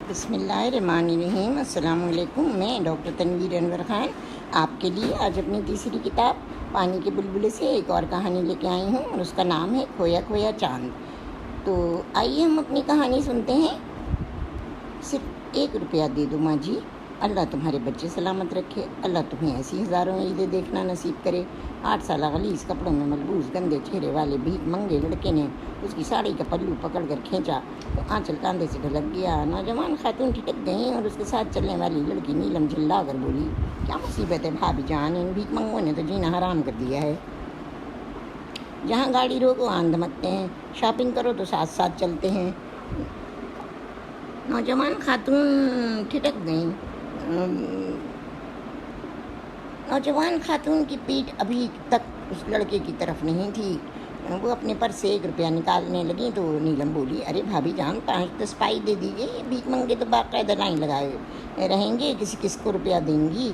بسم اللہ الرحمن الرحیم۔ السلام علیکم۔ میں ڈاکٹر تنویر انور خان آپ کے لیے آج اپنی تیسری کتاب پانی کے بلبلے سے ایک اور کہانی لے کے آئی ہوں، اور اس کا نام ہے کھویا کھویا چاند۔ تو آئیے ہم اپنی کہانی سنتے ہیں۔ صرف 1 روپیہ دے دو ماں جی، اللہ تمہارے بچے سلامت رکھے، اللہ تمہیں ایسی ہزاروں عیدیں دیکھنا نصیب کرے۔ 8 سالہ غلیظ کپڑوں میں ملبوس گندے چہرے والے بھیک منگے لڑکے نے اس کی ساڑی کا پلو پکڑ کر کھینچا تو آنچل کاندھے سے ڈھلک گیا۔ نوجوان خاتون ٹھٹک گئیں اور اس کے ساتھ چلنے والی لڑکی نیلم جھلا کر بولی، کیا مصیبت ہے بھابھی جان، ان بھیک منگوں نے تو جینا حرام کر دیا ہے۔ جہاں گاڑی روکو آن دھمکتے ہیں، شاپنگ کرو تو ساتھ ساتھ چلتے ہیں۔ نوجوان خاتون ٹھٹک گئیں۔ نوجوان خاتون کی پیٹھ ابھی تک اس لڑکے کی طرف نہیں تھی۔ وہ اپنے پرس سے 1 روپیہ نکالنے لگیں تو نیلم بولی، ارے بھابھی جان 5-10 پائی دے دیجیے، یہ بھیک منگے تو باقاعدہ لائن لگائے رہیں گے، کس کو روپیہ دیں گی؟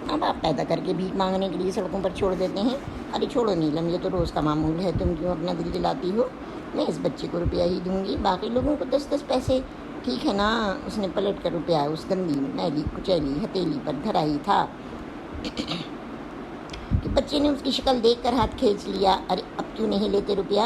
اب آپ پیدا کر کے بھیک مانگنے کے لیے سڑکوں پر چھوڑ دیتے ہیں۔ ارے چھوڑو نیلم، یہ تو روز کا معمول ہے، تم کیوں اپنا دل جلاتی ہو؟ میں اس بچے کو روپیہ ہی دوں گی، باقی لوگوں کو 10-10 پیسے، ٹھیک ہے نا؟ اس نے پلٹ کر روپیہ اس گندی میلی کچیلی ہتیلی پر دھرا ہی تھا کہ بچے نے اس کی شکل دیکھ کر ہاتھ کھینچ لیا۔ ارے اب کیوں نہیں لیتے روپیہ؟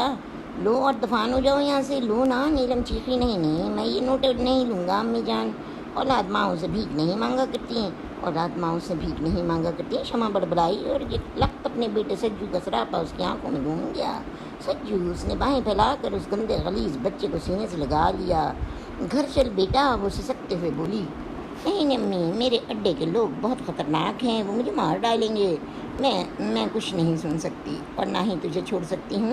لو اور دفان ہو جاؤ یہاں سے، لو نا۔ نیلم چیخی، نہیں میں یہ نوٹ نہیں لوں گا امی جان، اولاد ماؤں سے بھیک نہیں مانگا کرتی ہیں، اولاد ماؤں سے بھیک نہیں مانگا کرتی ہیں۔ شمع بڑبڑائی اور یہ لخت اپنے بیٹے سجو کا سراپا اس کی آنکھوں میں گھوم گیا۔ سجو، اس نے باہیں پھیلا کر اس گندے غلیظ بچے کو سینے سے لگا لیا۔ گھر چل بیٹا، وہ سسکتے ہوئے بولی۔ نہیں امی، میرے اڈے کے لوگ بہت خطرناک ہیں، وہ مجھے مار ڈالیں گے، میں کچھ نہیں سن سکتی اور نہ ہی تجھے چھوڑ سکتی ہوں۔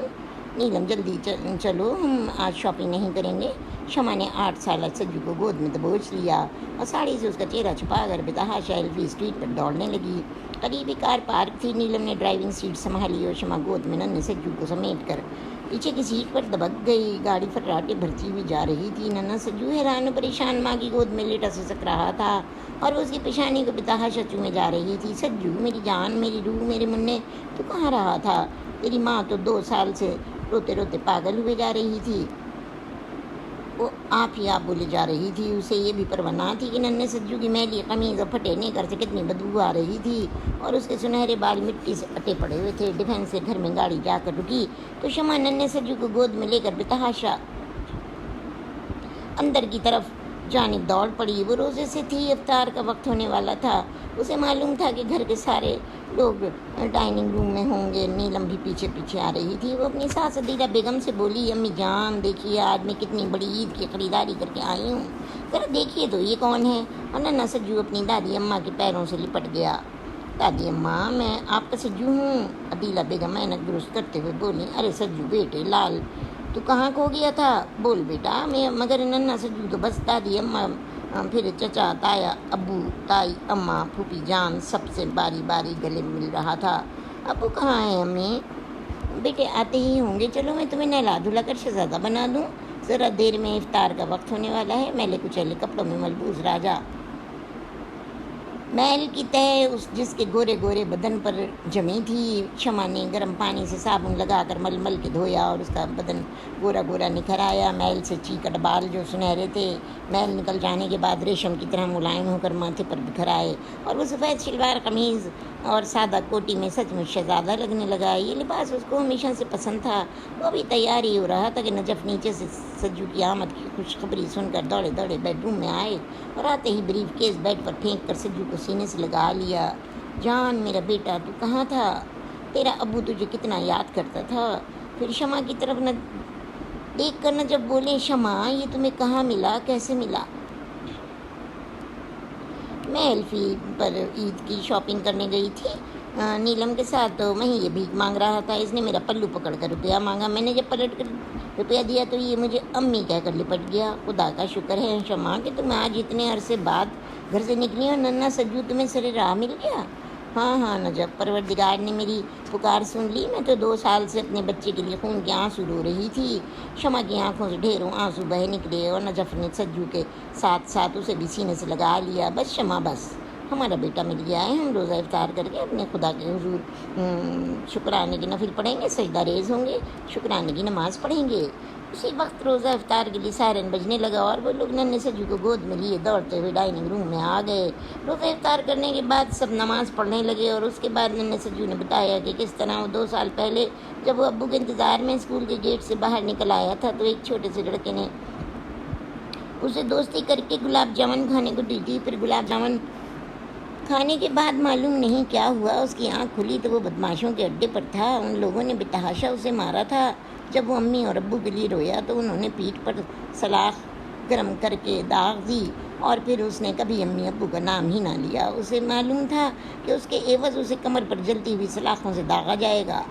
نیلم جلدی چلو، ہم آج شاپنگ نہیں کریں گے۔ شمع نے 8 سالہ سجو کو گود میں دبوچ لیا اور ساڑی سے اس کا چہرہ چھپا کر بتحاشا ایلفی اسٹریٹ پر دوڑنے لگی۔ قریبی کار پارک تھی، نیلم نے ڈرائیونگ سیٹ سنبھالی اور شمع گود میں ننھے سجو کو سمیٹ کر پیچھے کی سیٹ پر دبک گئی۔ گاڑی فراٹے بھرتی ہوئی جا رہی تھی۔ ننھا سجو حیران و پریشان ماں کی گود میں لیٹا سسک رہا تھا اور وہ اس کی پیشانی کو بتحاشا چومے جا رہی تھی۔ سجو میری جان، میری روح، میرے منّے، تو کہاں رہا تھا؟ تیری ماں تو 2 سال سے روتے روتے پاگل ہوئے جا رہی تھی۔ وہ آپ ہی آپ بولے جا رہی تھی۔ اسے یہ بھی پرواہ نہ تھی کہ ننھے سجو کی میلی قمیض اور پھٹے نیکر سے کتنی بدبو آ رہی تھی اور اس کے سنہرے بال مٹی سے اٹے پڑے ہوئے تھے۔ ڈیفینس سے گھر میں گاڑی جا کر رکی تو شمع ننھے سجو کو گود میں لے کر بتحاشا اندر کی طرف جانب دوڑ پڑی۔ وہ روزے سے تھی، افطار کا وقت ہونے والا تھا۔ اسے معلوم تھا کہ گھر کے سارے لوگ ڈائننگ روم میں ہوں گے۔ نیلم بھی پیچھے پیچھے آ رہی تھی۔ وہ اپنی ساس عدیلہ بیگم سے بولی، امی جان دیکھیے، آج میں کتنی بڑی عید کی خریداری کر کے آئی ہوں، ذرا دیکھیے تو یہ کون ہے؟ اور ننھا سجو اپنی دادی اماں کے پیروں سے لپٹ گیا۔ دادی اماں، میں آپ کا سجو ہوں، عدیلہ بیگم اینک درست کرتے ہوئے بولی۔ ارے سجو بیٹے لال، تو کہاں کھو گیا تھا؟ بول بیٹا۔ مگر ننھا سجو تو بس دادی اماں، پھر چچا، تایا، ابو، تائی، اماں، پھوپھی جان سب سے باری باری گلے مل رہا تھا۔ ابو کہاں ہیں امی؟ بیٹے آتے ہی ہوں گے، چلو میں تمہیں نہلا دھلا کر شہزادہ بنا دوں، ذرا دیر میں افطار کا وقت ہونے والا ہے۔ میلے کچیلے کپڑوں میں ملبوس راجا محل کی تہ جس کے گورے گورے بدن پر جمی تھی، شمع نے گرم پانی سے صابن لگا کر مل مل کے دھویا اور اس کا بدن گورا گورا نکھر آیا۔ محل سے چیکٹ بال جو سنہرے تھے، محل نکل جانے کے بعد ریشم کی طرح ملائم ہو کر ماتھے پر بکھر آئے، اور وہ سفید شلوار قمیض اور سادہ کوٹی میں سچ مچ شہزادہ لگنے لگا۔ یہ لباس اس کو ہمیشہ سے پسند تھا۔ وہ بھی تیار ہی ہو رہا تھا کہ نجف نیچے سے سجو کی آمد کی خوشخبری سن کر دوڑے دوڑے بیڈ روم میں آئے اور آتے ہی بریف کیس بیڈ پر پھینک کر سجو کو سینے سے لگا لیا۔ جان میرا بیٹا، تو کہاں تھا؟ تیرا ابو تجھے کتنا یاد کرتا تھا۔ پھر شمع کی طرف نہ دیکھ کر نجف بولے، شمع یہ تمہیں کہاں ملا، کیسے ملا؟ میں ایلفی پر عید کی شاپنگ کرنے گئی تھی نیلم کے ساتھ، تو وہیں یہ بھیک مانگ رہا تھا۔ اس نے میرا پلو پکڑ کر روپیہ مانگا، میں نے جب پلٹ کر روپیہ دیا تو یہ مجھے امی کہہ کر لپٹ گیا۔ خدا کا شکر ہے شمع کہ تم آج اتنے عرصے بعد گھر سے نکلی اور ننھا سجو تمہیں سرے راہ مل گیا۔ ہاں نجف، پروردگار نے میری پکار سن لی۔ میں تو 2 سال سے اپنے بچے کے لیے خون کے آنسو رو رہی تھی۔ شمع کی آنکھوں سے ڈھیروں آنسو بہہ نکلے اور نجف نے سجو کے ساتھ ساتھ اسے بھی سینے سے لگا لیا۔ بس شمع بس، ہمارا بیٹا مل گیا ہے۔ ہم روزہ افطار کر کے اپنے خدا کے حضور شکرانے کی نفل پڑھیں گے، سجدہ ریز ہوں گے، شکرانے کی نماز پڑھیں گے۔ اسی وقت روزہ افطار کے لیے سائرن بجنے لگا اور وہ لوگ ننھے سجو کو گود میں لیے دوڑتے ہوئے ڈائننگ روم میں آ گئے۔ روزہ افطار کرنے کے بعد سب نماز پڑھنے لگے اور اس کے بعد ننھے سجو نے بتایا کہ کس طرح وہ 2 سال پہلے جب وہ ابو کے انتظار میں اسکول کے گیٹ سے باہر نکل آیا تھا تو ایک چھوٹے سے لڑکے نے اسے دوستی کر کے گلاب جامن کھانے کو دی تھی۔ پھر گلاب جامن کھانے کے بعد معلوم نہیں کیا ہوا، اس کی آنکھ کھلی تو وہ بدماشوں کے اڈے پر تھا۔ ان لوگوں نے بتحاشا اسے مارا تھا۔ جب وہ امی اور ابو کے لیے رویا تو انہوں نے پیٹھ پر سلاخ گرم کر کے داغ دی اور پھر اس نے کبھی امی ابو کا نام ہی نہ لیا۔ اسے معلوم تھا کہ اس کے عوض اسے کمر پر جلتی ہوئی سلاخوں سے داغا جائے گا۔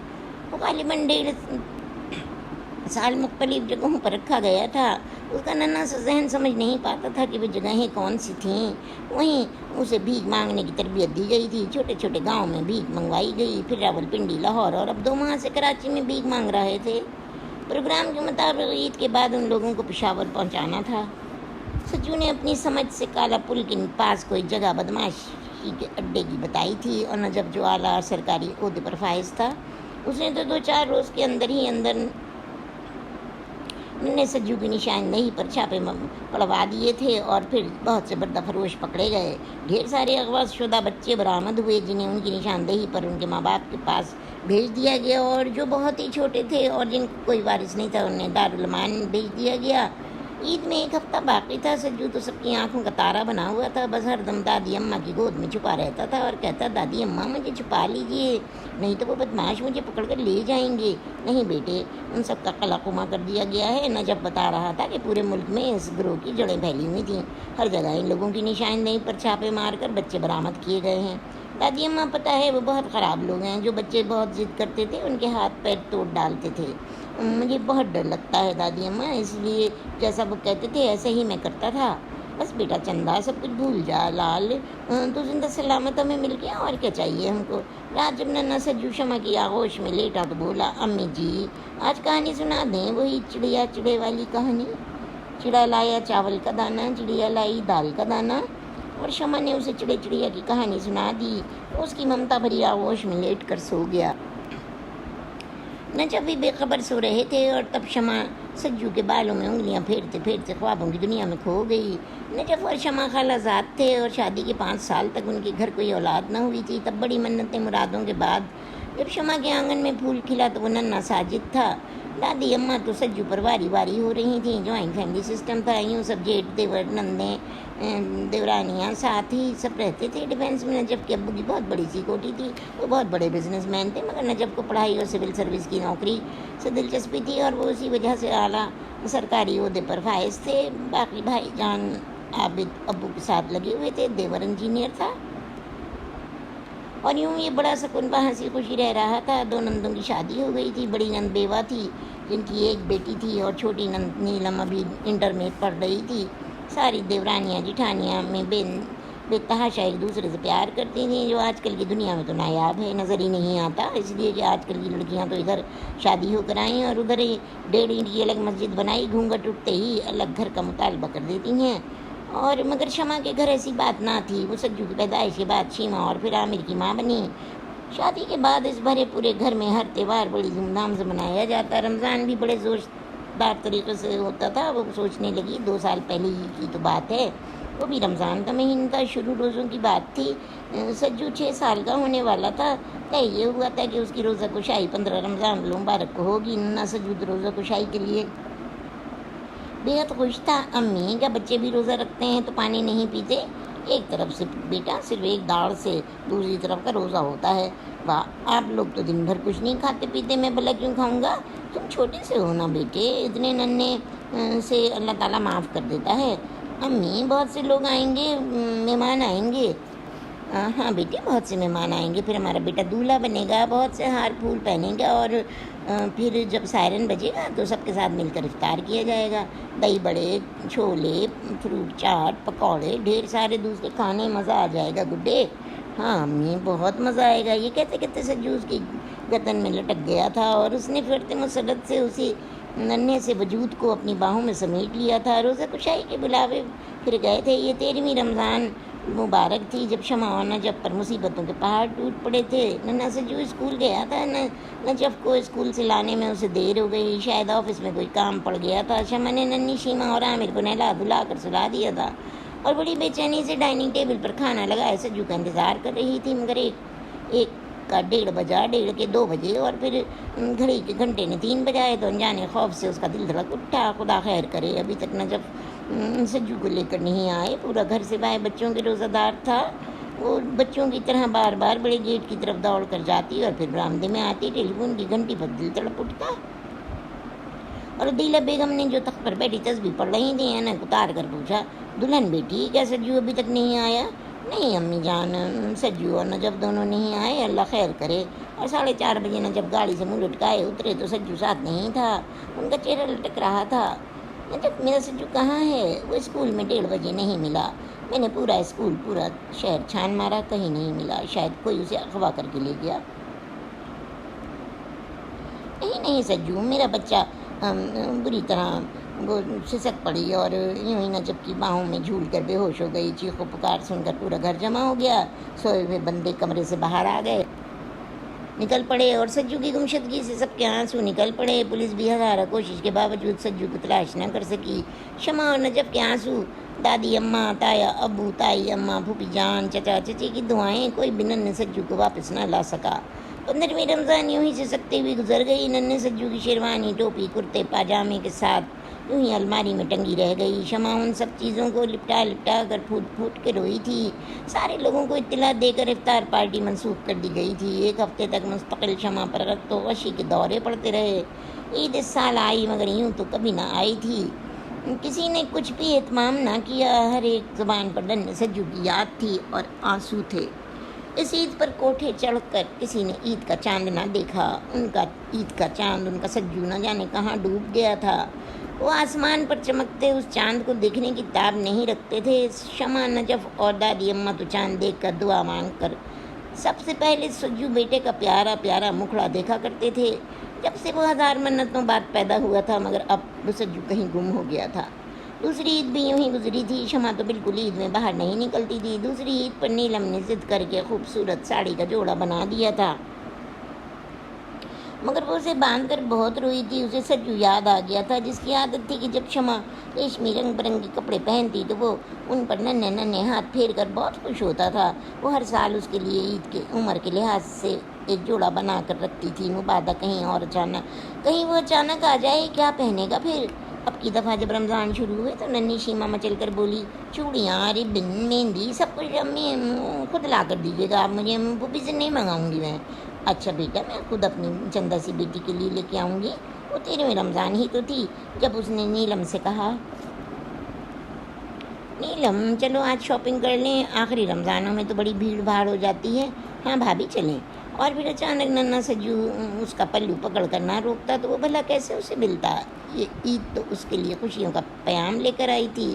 وہ غالباً 1.5 سال مختلف جگہوں پر رکھا گیا تھا۔ اس کا ننھا سا ذہن سمجھ نہیں پاتا تھا کہ وہ جگہیں کون سی تھیں۔ وہیں اسے بھیک مانگنے کی تربیت دی گئی تھی۔ چھوٹے چھوٹے گاؤں میں بھیک منگوائی گئی، پھر راولپنڈی، لاہور اور اب 2 ماہ سے کراچی میں بھیک مانگ رہے تھے۔ پروگرام کے مطابق عید کے بعد ان لوگوں کو پشاور پہنچانا تھا۔ سجو نے اپنی سمجھ سے کالا پل کے پاس کوئی جگہ بدماشی کے اڈے کی بتائی تھی اور نجب جو اعلیٰ سرکاری عہدے پر فائز تھا اس نے تو 2-4 روز کے اندر ننھے سجو کی نشاندہی پر چھاپے پڑوا دیے تھے اور پھر بہت سے بردہ فروش پکڑے گئے۔ ڈھیر سارے اغوا شدہ بچے برآمد ہوئے جنہیں ان کی نشاندہی پر ان کے ماں باپ کے پاس بھیج دیا گیا اور جو بہت ہی چھوٹے تھے اور جن کو کوئی وارث نہیں تھا انہیں دارالمان بھیج دیا گیا۔ عید میں 1 ہفتہ باقی تھا۔ سجو تو سب کی آنکھوں کا تارا بنا ہوا تھا، بس ہر دم دادی اماں کی گود میں چھپا رہتا تھا اور کہتا دادی اماں مجھے چھپا لیجیے، نہیں تو وہ بدماش مجھے پکڑ کر لے جائیں گے۔ نہیں بیٹے، ان سب کا قلع قمع کر دیا گیا ہے۔ نجب بتا رہا تھا کہ پورے ملک میں اس گروہ کی جڑیں پھیلی ہوئی تھیں، ہر جگہ ان لوگوں کی نشاندہی پر چھاپے مار کر بچے برآمد کیے گئے ہیں۔ دادی اماں پتہ ہے وہ بہت خراب لوگ ہیں، جو بچے بہت ضد کرتے تھے ان کے ہاتھ پیر توڑ ڈالتے تھے۔ مجھے بہت ڈر لگتا ہے دادی اماں، اس لیے جیسا وہ کہتے تھے ایسے ہی میں کرتا تھا۔ بس بیٹا چندہ سب کچھ بھول جا لال، تو زندہ سلامت ہمیں مل گیا اور کیا چاہیے ہم کو۔ رات جب ننھا سجو شمع کی آغوش میں لیٹا تو بولا امی جی آج کہانی سنا دیں، وہی چڑیا چڑے والی کہانی۔ چڑا لایا چاول کا دانہ، چڑیا لائی دال کا دانہ، اور شمع نے اسے چڑے چڑیا کی کہانی سنا دی۔ اس کی ممتا بھری آغوش میں لیٹ کر سو گیا۔ نجب بھی بے خبر سو رہے تھے اور تب شمع سجو کے بالوں میں انگلیاں پھیرتے پھیرتے خوابوں کی دنیا میں کھو گئی۔ نجب اور شمع خالہ زاد تھے اور شادی کے 5 سال تک ان کے گھر کوئی اولاد نہ ہوئی تھی۔ تب بڑی منتیں مرادوں کے بعد جب شمع کے آنگن میں پھول کھلا تو وہ ننھا ساجد تھا۔ دادی اماں تو سجو پر واری واری ہو رہی تھیں۔ جوائنٹ فیملی سسٹم تھا، یوں سب جیٹھ دیور نندیں دیورانیاں ساتھ ہی سب رہتے تھے۔ ڈیفینس میں نجب کے ابو کی بہت بڑی سی کوٹھی تھی، وہ بہت بڑے بزنس مین تھے، مگر نجب کو پڑھائی اور سول سروس کی نوکری سے دلچسپی تھی اور وہ اسی وجہ سے اعلیٰ سرکاری عہدے پر فائز تھے۔ باقی بھائی جان عابد ابو کے ساتھ لگے ہوئے تھے، دیور انجینئر تھا اور یوں یہ بڑا سکون با ہنسی خوشی رہ رہا تھا۔ 2 نندوں کی شادی ہو گئی تھی۔ بڑی نند بیوہ تھی جن کی ایک بیٹی تھی اور چھوٹی نند نیلم ابھی انٹر میں پڑھ رہی تھی۔ ساری دیورانیاں جٹھانیاں میں بے تحاشا ایک دوسرے سے پیار کرتی تھیں، جو آج کل کی دنیا میں تو نایاب ہے، نظر ہی نہیں آتا، اس لیے کہ آج کل کی لڑکیاں تو ادھر شادی ہو کر آئیں اور ادھر ہی 1.5 اینٹ کی الگ مسجد بنائی، گھونگھٹ اٹھتے ہی الگ گھر کا مطالبہ کر دیتی ہیں۔ اور مگر شمع کے گھر ایسی بات نہ تھی۔ وہ سجو کی پیدائش کے بعد شیما اور پھر عامر کی ماں بنی۔ شادی کے بعد اس بھرے پورے گھر میں ہر تہوار بڑی دھوم دھام سے منایا جاتا۔ رمضان بھی بڑے زوردار طریقے سے ہوتا تھا۔ وہ سوچنے لگی 2 سال پہلے ہی کی تو بات ہے، وہ بھی رمضان کا مہینہ تھا، شروع روزوں کی بات تھی۔ سجو 6 سال کا ہونے والا تھا۔ طے یہ ہوا تھا کہ اس کی روزہ کشائی 15 رمضان المبارک کو ہوگی۔ ننھا سجو روزہ کشائی کے لیے بےحد خوش تھا۔ امی کیا بچے بھی روزہ رکھتے ہیں تو پانی نہیں پیتے؟ ایک طرف سے بیٹا صرف ایک داڑھ سے دوسری طرف کا روزہ ہوتا ہے۔ واہ، آپ لوگ تو دن بھر کچھ نہیں کھاتے پیتے، میں بھلا کیوں کھاؤں گا؟ تم چھوٹے سے ہو نا بیٹے، اتنے ننھے سے اللہ تعالیٰ معاف کر دیتا ہے۔ امی بہت سے لوگ آئیں گے، مہمان آئیں گے۔ ہاں بیٹے بہت سے مہمان آئیں گے، پھر ہمارا بیٹا دولہا بنے گا، بہت سے ہار پھول پہنے گا اور پھر جب سائرن بجے گا تو سب کے ساتھ مل کر افطار کیا جائے گا۔ دہی بڑے، چھولے، فروٹ چاٹ، پکوڑے، ڈھیر سارے دوسرے کھانے، مزہ آ جائے گا گڈے۔ ہاں امی بہت مزہ آئے گا، یہ کہتے کہتے سجو اس کی گردن میں لٹک گیا تھا اور اس نے پھرتے مسرت سے اسی ننھے سے وجود کو اپنی باہوں میں سمیٹ لیا تھا۔ روزہ کشائی کے بلاوے پھر گئے تھے۔ یہ 13ویں رمضان مبارک تھی جب شمع اور نجف پر مصیبتوں کے پہاڑ ٹوٹ پڑے تھے۔ ننا سجو اسکول گیا تھا، نجف کو اسکول سے لانے میں اسے دیر ہو گئی، شاید آفس میں کوئی کام پڑ گیا تھا۔ شمع نے ننھی شیما اور عامر کو نہلا دھلا کر سلا دیا تھا اور بڑی بے چینی سے ڈائننگ ٹیبل پر کھانا لگائے سجو کا انتظار کر رہی تھی، مگر ایک کا 1:30 بجا، 1:30 کے 2 بجے، اور پھر گھڑی کے گھنٹے نے 3 بجائے تو انجانے خوف سے اس کا دل دھڑک اٹھا۔ خدا خیر کرے ابھی تک نجف سجو کو لے کر نہیں آئے۔ پورا گھر سے باہر بچوں کے روزہ دار تھا۔ وہ بچوں کی طرح بار بار بڑے گیٹ کی طرف دوڑ کر جاتی اور پھر برآمدے میں آتی، ٹیلی فون کی گھنٹی پر دل تڑپ اٹھتا اور عدیلہ بیگم نے جو تخت پر بیٹھی تسبیح پڑھ رہی تھی اینک اتار کر پوچھا، دلہن بیٹی کیا سجو ابھی تک نہیں آیا؟ نہیں امی جان، سجو اور نجف دونوں نہیں آئے، اللہ خیر کرے۔ اور 4:30 بجے نجف گاڑی سے منہ لٹکائے اترے تو سجو ساتھ نہیں تھا، ان کا چہرہ لٹک رہا تھا۔ نجف میرا سجو کہاں ہے؟ وہ اسکول میں 1:30 بجے نہیں ملا، میں نے پورا اسکول پورا شہر چھان مارا، کہیں نہیں ملا، شاید کوئی اسے اغوا کر کے لے گیا۔ نہیں سجو، میرا بچہ بری طرح وہ سسک پڑی اور یوں ہی نجف کی باہوں میں جھول کر بے ہوش ہو گئی۔ چیخ و پکار سن کر پورا گھر جمع ہو گیا، سوئے ہوئے بندے کمرے سے باہر آ گئے، نکل پڑے اور سجو کی گمشدگی سے سب کے آنسو نکل پڑے۔ پولیس بھی ہزارہ کوشش کے باوجود سجو کو تلاش نہ کر سکی۔ شمع اور نجف کے آنسو، دادی اماں، تایا ابو، تائی اماں، پھوپھی جان، چچا چچی کی دعائیں، کوئی بھی ننھے سجو کو واپس نہ لا سکا۔ 15ویں رمضان یوں ہی سے سکتے ہوئی گزر گئی۔ ننھے سجو کی شیروانی، ٹوپی، کرتے پاجامے کے ساتھ یوں ہی الماری میں ٹنگی رہ گئی۔ شمع ان سب چیزوں کو لپٹا لپٹا کر پھوٹ پھوٹ کے روئی تھی۔ سارے لوگوں کو اطلاع دے کر افطار پارٹی منسوخ کر دی گئی تھی۔ 1 ہفتے تک مستقل شمع پر رغبت و غشی کے دورے پڑتے رہے۔ عید اس سال آئی مگر یوں تو کبھی نہ آئی تھی، کسی نے کچھ بھی اہتمام نہ کیا، ہر ایک زبان پر ننھے سجو کی یاد تھی اور آنسو تھے۔ اس عید پر کوٹھے چڑھ کر کسی نے عید کا چاند نہ دیکھا، ان کا عید کا چاند، ان کا سجو نہ جانے کہاں ڈوب گیا تھا۔ وہ آسمان پر چمکتے اس چاند کو دیکھنے کی تاب نہیں رکھتے تھے۔ شمع، نجف اور دادی اماں تو چاند دیکھ کر دعا مانگ کر سب سے پہلے سجو بیٹے کا پیارا پیارا مکھڑا دیکھا کرتے تھے، جب سے وہ 1000 منتوں بعد پیدا ہوا تھا، مگر اب وہ سجو کہیں گم ہو گیا تھا۔ دوسری عید بھی یوں ہی گزری تھی۔ شمع تو بالکل عید میں باہر نہیں نکلتی تھی۔ دوسری عید پر نیلم نے ضد کر کے خوبصورت ساڑی کا جوڑا بنا دیا تھا، مگر وہ اسے باندھ کر بہت روئی تھی۔ اسے سجو یاد آ گیا تھا، جس کی عادت تھی کہ جب شمع ریشمی رنگ برنگی کپڑے پہنتی تو وہ ان پر ننھے ننھے ہاتھ پھیر کر بہت خوش ہوتا تھا۔ وہ ہر سال اس کے لیے عید کے عمر کے لحاظ سے ایک جوڑا بنا کر رکھتی تھی، مبادا کہیں وہ اچانک آ جائے، کیا پہنے گا پھر؟ اب کی دفعہ جب رمضان شروع ہوئے تو ننھی شیما مچل کر بولی، چوڑیاں، ربن، مہندی، سب کچھ امی خود لا کر دیجیے گا، آپ مجھے پھوپھی سے نہیں منگاؤں گی میں۔ اچھا بیٹا، میں خود اپنی چندہ سی بیٹی کے لیے لے کے آؤں گی۔ وہ 13ویں رمضان ہی تو تھی جب اس نے نیلم سے کہا، نیلم چلو آج شاپنگ کر لیں، آخری رمضانوں میں تو بڑی بھیڑ بھاڑ ہو جاتی ہے۔ ہاں بھابھی چلیں۔ اور پھر اچانک ننھا سجو اس کا پلو پکڑ کر نہ روکتا تو وہ بھلا کیسے اسے ملتا؟ یہ عید تو اس کے لیے خوشیوں کا پیام لے کر آئی تھی۔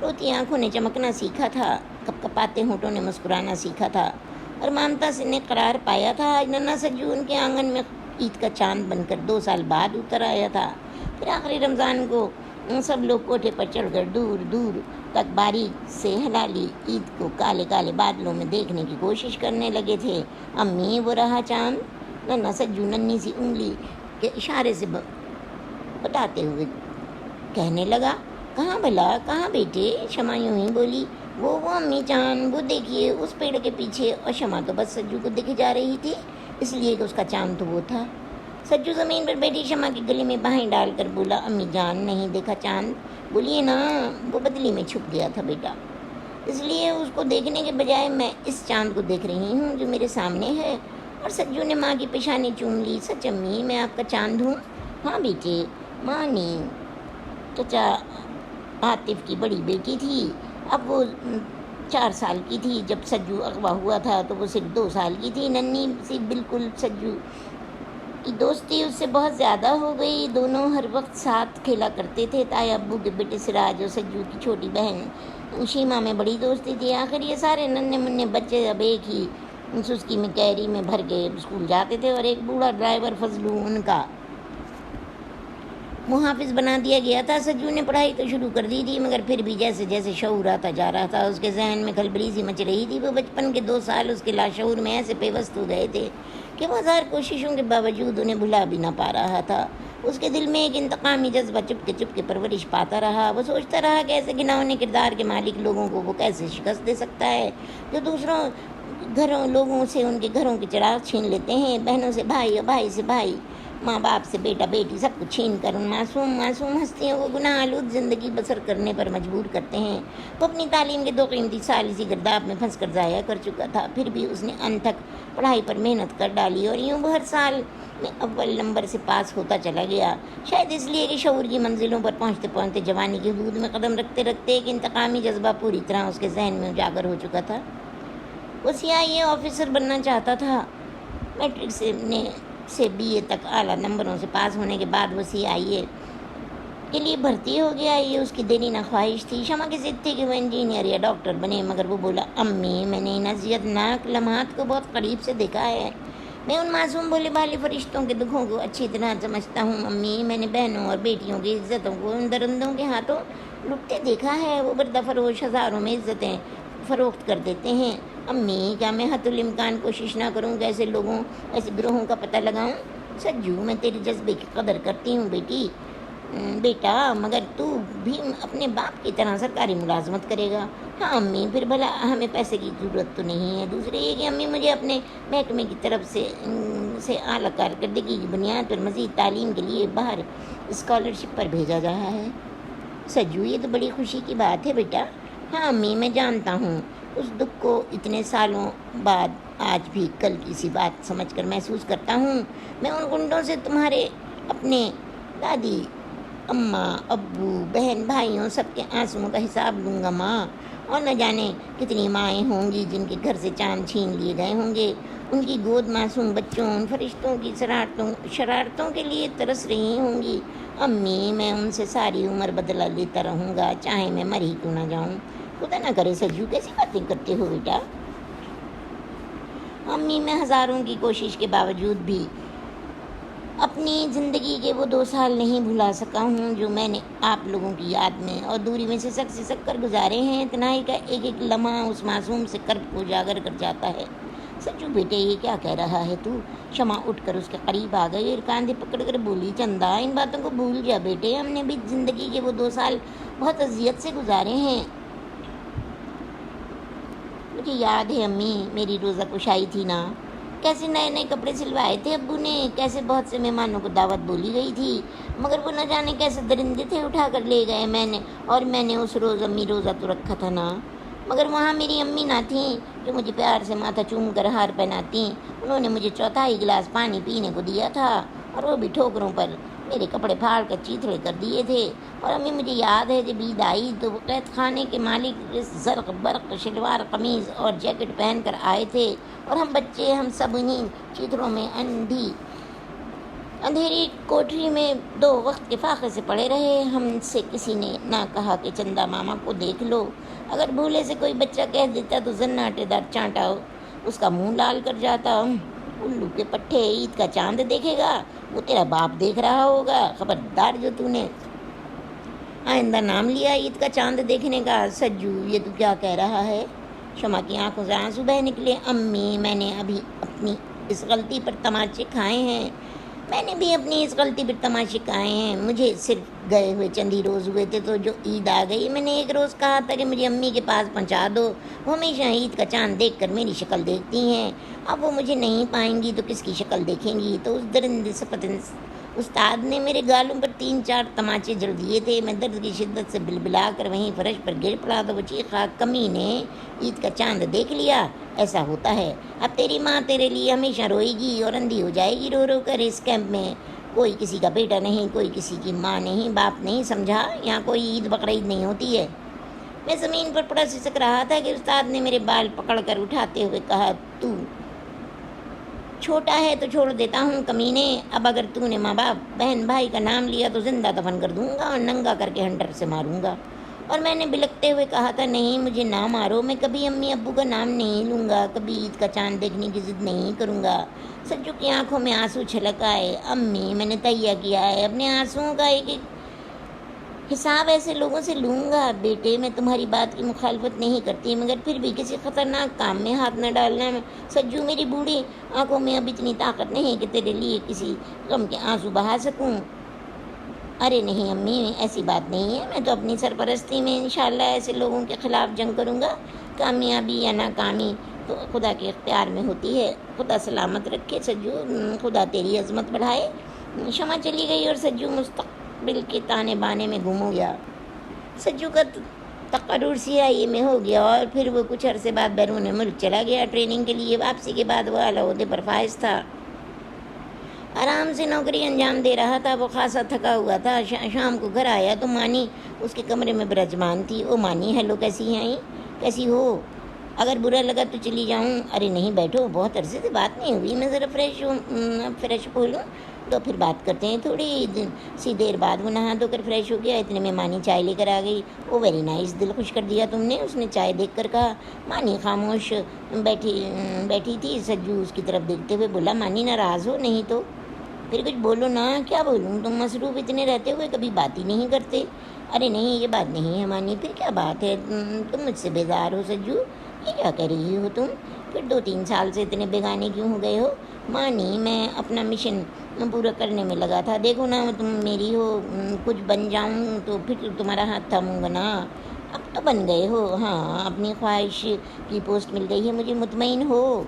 روتی آنکھوں نے چمکنا سیکھا تھا، کپ کپاتے ہونٹوں نے مسکرانا سیکھا تھا اور ممتا سے نے قرار پایا تھا۔ آج ننھا سجو ان کے آنگن میں عید کا چاند بن کر 2 سال بعد اتر آیا تھا۔ پھر آخری رمضان کو سب لوگ کوٹھے پر چڑھ کر دور دور تک باریک سے ہلالی عید کو کالے کالے بادلوں میں دیکھنے کی کوشش کرنے لگے تھے۔ امی وہ رہا چاند، ننھا سجو ننھی سی انگلی کے اشارے سے بتاتے ہوئے کہنے لگا، کہاں بھلا، کہاں بیٹے؟ شمع یوں ہی بولی، وہ امی جان، وہ دیکھیے اس پیڑ کے پیچھے۔ اور شمع تو بس سجو کو دیکھے جا رہی تھی، اس لیے کہ اس کا چاند تو وہ تھا۔ سجو زمین پر بیٹھی شمع کے گلے میں باہیں ڈال کر بولا، امی جان نہیں دیکھا چاند؟ بولیے نا، وہ بدلی میں چھپ گیا تھا بیٹا، اس لیے اس کو دیکھنے کے بجائے میں اس چاند کو دیکھ رہی ہوں جو میرے سامنے ہے۔ اور سجو نے ماں کی پیشانی چوم لی، سچ امی میں آپ کا چاند ہوں؟ ہاں بیٹے، ماں نے چچا عاطف کی بڑی بیٹی تھی، اب وہ 4 سال کی تھی، جب سجو اغوا ہوا تھا تو وہ صرف 2 سال کی تھی، ننھی سی بالکل۔ سجو کی دوستی اس سے بہت زیادہ ہو گئی، دونوں ہر وقت ساتھ کھیلا کرتے تھے۔ تایا ابو کے بیٹے سراج اور سجو کی چھوٹی بہن شیما میں بڑی دوستی تھی۔ آخر یہ سارے ننھے منھے بچے اب ایک ہی سسکی میں کیری میں بھر کے اسکول جاتے تھے اور ایک بوڑھا ڈرائیور فضلو ان کا محافظ بنا دیا گیا تھا۔ سجو نے پڑھائی تو شروع کر دی تھی، مگر پھر بھی جیسے جیسے شعور آتا جا رہا تھا اس کے ذہن میں خلبریزی مچ رہی تھی۔ وہ بچپن کے 2 سال اس کے لاشعور میں ایسے پیوست ہو گئے تھے کہ وہ ہزار کوششوں کے باوجود انہیں بھلا بھی نہ پا رہا تھا۔ اس کے دل میں ایک انتقامی جذبہ چپ کے پرورش پاتا رہا۔ وہ سوچتا رہا کہ ایسے گھناؤنے کردار کے مالک لوگوں کو وہ کیسے شکست دے سکتا ہے جو دوسروں لوگوں سے ان کے گھروں کے چراغ چھین لیتے ہیں، بہنوں سے بھائی اور بھائی سے بھائی، ماں باپ سے بیٹا بیٹی، سب کچھ چھین کر ان معصوم ہستیوں کو گناہ آلود زندگی بسر کرنے پر مجبور کرتے ہیں۔ وہ اپنی تعلیم کے 2 قیمتی سال اسی گرداب میں پھنس کر ضائع کر چکا تھا، پھر بھی اس نے ان تک پڑھائی پر محنت کر ڈالی اور یوں وہ ہر سال میں اول نمبر سے پاس ہوتا چلا گیا، شاید اس لیے کہ شعور کی منزلوں پر پہنچتے پہنچتے جوانی کی حدود میں قدم رکھتے رکھتے ایک انتقامی جذبہ پوری طرح اس کے ذہن میں اجاگر ہو چکا تھا۔ وہ CIA آفیسر بننا چاہتا تھا۔ میٹرک سے BA تک اعلیٰ نمبروں سے پاس ہونے کے بعد وہ CIA کے لیے بھرتی ہو گیا۔ یہ اس کی دلینہ خواہش تھی۔ شمع کی ضد تھی کہ وہ انجینئر یا ڈاکٹر بنے، مگر وہ بولا، امی میں نے ان اذیت ناک لمحات کو بہت قریب سے دیکھا ہے۔ میں ان معصوم بھولے بھالے فرشتوں کے دکھوں کو اچھی طرح سمجھتا ہوں امی۔ میں نے بہنوں اور بیٹیوں کی عزتوں کو ان درندوں کے ہاتھوں لٹتے دیکھا ہے۔ وہ بردہ فروش ہزاروں میں عزتیں فروخت کر دیتے ہیں۔ امی کیا میں حتی الامکان کوشش نہ کروں کہ ایسے لوگوں ایسے گروہوں کا پتہ لگاؤں؟ سجو میں تیرے جذبے کی قدر کرتی ہوں بیٹا، مگر تو بھی اپنے باپ کی طرح سرکاری ملازمت کرے گا؟ ہاں امی، پھر بھلا ہمیں پیسے کی ضرورت تو نہیں ہے۔ دوسرے یہ کہ امی مجھے اپنے محکمے کی طرف سے اعلیٰ کارکردگی کی بنیاد پر مزید تعلیم کے لیے باہر اسکالرشپ پر بھیجا جا رہا ہے۔ سجو یہ تو بڑی خوشی کی بات ہے بیٹا۔ ہاں امی میں جانتا ہوں، اس دکھ کو اتنے سالوں بعد آج بھی کل کی سی بات سمجھ کر محسوس کرتا ہوں۔ میں ان گنڈوں سے تمہارے اپنے دادی، اماں، ابو، بہن، بھائیوں سب کے آنسوؤں کا حساب لوں گا ماں، اور نہ جانے کتنی مائیں ہوں گی جن کے گھر سے چاند چھین لیے گئے ہوں گے۔ ان کی گود معصوم بچوں، ان فرشتوں کی شرارتوں کے لیے ترس رہی ہوں گی۔ امی میں ان سے ساری عمر بدلہ لیتا رہوں گا، چاہے میں مر ہی کیوں نہ جاؤں۔ خدا نہ کرے سجو، کیسی باتیں کرتے ہو بیٹا؟ امی میں ہزاروں کی کوشش کے باوجود بھی اپنی زندگی کے وہ 2 سال نہیں بھلا سکا ہوں جو میں نے آپ لوگوں کی یاد میں اور دوری میں سسک کر گزارے ہیں۔ تنہائی کا ایک ایک لمحہ اس معصوم سے کرب کو اجاگر کر جاتا ہے۔ سچو بیٹے یہ کیا کہہ رہا ہے تو؟ شمع اٹھ کر اس کے قریب آ گئی اور کاندھے پکڑ کر بولی، چندا ان باتوں کو بھول جا بیٹے، ہم نے بھی زندگی کے وہ 2 سال بہت اذیت سے گزارے ہیں۔ مجھے یاد ہے امی، میری روزہ کشائی تھی نا، کیسے نئے نئے کپڑے سلوائے تھے ابو نے، کیسے بہت سے مہمانوں کو دعوت بولی گئی تھی، مگر وہ نہ جانے کیسے درندے تھے اٹھا کر لے گئے میں نے اس روز امی روزہ تو رکھا تھا نا، مگر وہاں میری امی نہ تھیں جو مجھے پیار سے ماتھا چوم کر ہار پہناتی۔ انہوں نے مجھے 4 گلاس پانی پینے کو دیا تھا اور وہ بھی ٹھوکروں پر میرے کپڑے پھاڑ کر چیتھڑے کر دیے تھے۔ اور امی مجھے یاد ہے جب عید آئی تو وہ قید خانے کے مالک زرق برق شلوار قمیض اور جیکٹ پہن کر آئے تھے اور ہم بچے ہم سب انہیں چیتھڑوں میں اندھیری کوٹری میں 2 وقت کے فاقے سے پڑے رہے۔ ہم سے کسی نے نہ کہا کہ چندا ماما کو دیکھ لو، اگر بھولے سے کوئی بچہ کہہ دیتا تو زناٹے دار چانٹا اس کا منہ لال کر جاتا۔ الو کے پٹھے، عید کا چاند دیکھے گا؟ وہ تیرا باپ دیکھ رہا ہوگا، خبردار جو تو نے آئندہ نام لیا عید کا چاند دیکھنے کا۔ سجو یہ تو کیا کہہ رہا ہے؟ شمع کی آنکھوں سے آنسو بہہ نکلے۔ امی میں نے ابھی اپنی اس غلطی پر تماچے کھائے ہیں، مجھے صرف گئے ہوئے چند ہی روز ہوئے تھے تو جو عید آ گئی میں نے ایک روز کہا تھا کہ مجھے امی کے پاس پہنچا دو، وہ ہمیشہ عید کا چاند دیکھ کر میری شکل دیکھتی ہیں، اب وہ مجھے نہیں پائیں گی تو کس کی شکل دیکھیں گی؟ تو اس درندے صفت استاد نے میرے گالوں پر 3-4 تماچے جڑ دیے تھے۔ میں درد کی شدت سے بلبلا کر وہیں فرش پر گر پڑا تو وہ چیخا، کمی نے عید کا چاند دیکھ لیا؟ ایسا ہوتا ہے، اب تیری ماں تیرے لیے ہمیشہ روئے گی اور اندھی ہو جائے گی رو رو کر۔ اس کیمپ میں کوئی کسی کا بیٹا نہیں، کوئی کسی کی ماں نہیں، باپ نہیں، سمجھا؟ یہاں کوئی عید بقرعید نہیں ہوتی ہے۔ میں زمین پر پڑا سسک رہا تھا کہ استاد نے میرے بال پکڑ کر اٹھاتے ہوئے کہا، تو چھوٹا ہے تو چھوڑ دیتا ہوں کمینے، اب اگر تو نے ماں باپ بہن بھائی کا نام لیا تو زندہ دفن کر دوں گا اور ننگا کر کے ہنٹر سے ماروں گا۔ اور میں نے بلکتے ہوئے کہا تھا نہیں مجھے نہ مارو، میں کبھی امی ابو کا نام نہیں لوں گا، کبھی عید کا چاند دیکھنے کی ضد نہیں کروں گا۔ سجو کی آنکھوں میں آنسو چھلک آئے۔ امی میں نے تہیہ کیا ہے، اپنے آنسوؤں کا ایک ایک حساب ایسے لوگوں سے لوں گا۔ بیٹے میں تمہاری بات کی مخالفت نہیں کرتی، مگر پھر بھی کسی خطرناک کام میں ہاتھ نہ ڈالنا۔ سجو میری بوڑھی آنکھوں میں اب اتنی طاقت نہیں کہ تیرے لیے کسی غم کے آنسو بہا سکوں۔ ارے نہیں امی، ایسی بات نہیں ہے، میں تو اپنی سرپرستی میں انشاءاللہ ایسے لوگوں کے خلاف جنگ کروں گا۔ کامیابی یا ناکامی تو خدا کے اختیار میں ہوتی ہے۔ خدا سلامت رکھے سجو، خدا تیری عظمت بڑھائے۔ شمع چلی گئی اور سجو مستقبل کے تانے بانے میں گم ہو گیا۔ سجو کا تقرر CIA میں ہو گیا اور پھر وہ کچھ عرصے بعد بیرون ملک چلا گیا ٹریننگ کے لیے۔ واپسی کے بعد وہ اعلیٰ عہدے پر فائز تھا، آرام سے نوکری انجام دے رہا تھا۔ وہ خاصا تھکا ہوا تھا۔ شام کو گھر آیا تو مانی اس کے کمرے میں برجمان تھی۔ او مانی، ہیلو، کیسی ہیں، کیسی ہو؟ اگر برا لگا تو چلی جاؤں؟ ارے نہیں بیٹھو، بہت عرصے سے بات نہیں ہوئی، میں ذرا فریش بولوں تو پھر بات کرتے ہیں۔ تھوڑی سی دیر بعد وہ نہا دھو کر فریش ہو گیا، اتنے میں مانی چائے لے کر آ گئی۔ او ویری نائس، دل خوش کر دیا تم نے، اس نے چائے دیکھ کر کہا۔ مانی خاموش بیٹھی تھی۔ سجو اس کی طرف دیکھتے ہوئے بولا، مانی ناراض ہو؟ نہیں تو پھر کچھ بولو نا۔ کیا بولوں، تم مصروف اتنے رہتے ہوئے کبھی بات ہی نہیں کرتے۔ ارے نہیں یہ بات نہیں ہے مانی، پھر کیا بات ہے، تم مجھ سے بیزار ہو سجو؟ یہ کیا کہہ رہی ہو تم؟ پھر 2-3 سال سے اتنے بیگانے کیوں ہو گئے ہو؟ مانی میں اپنا مشن پورا کرنے میں لگا تھا، دیکھو نا تم میری ہو، کچھ بن جاؤں تو پھر تمہارا ہاتھ تھاموں گا نا۔ اب تو بن گئے ہو، ہاں اپنی خواہش کی پوسٹ مل گئی ہے مجھے، مطمئن ہو؟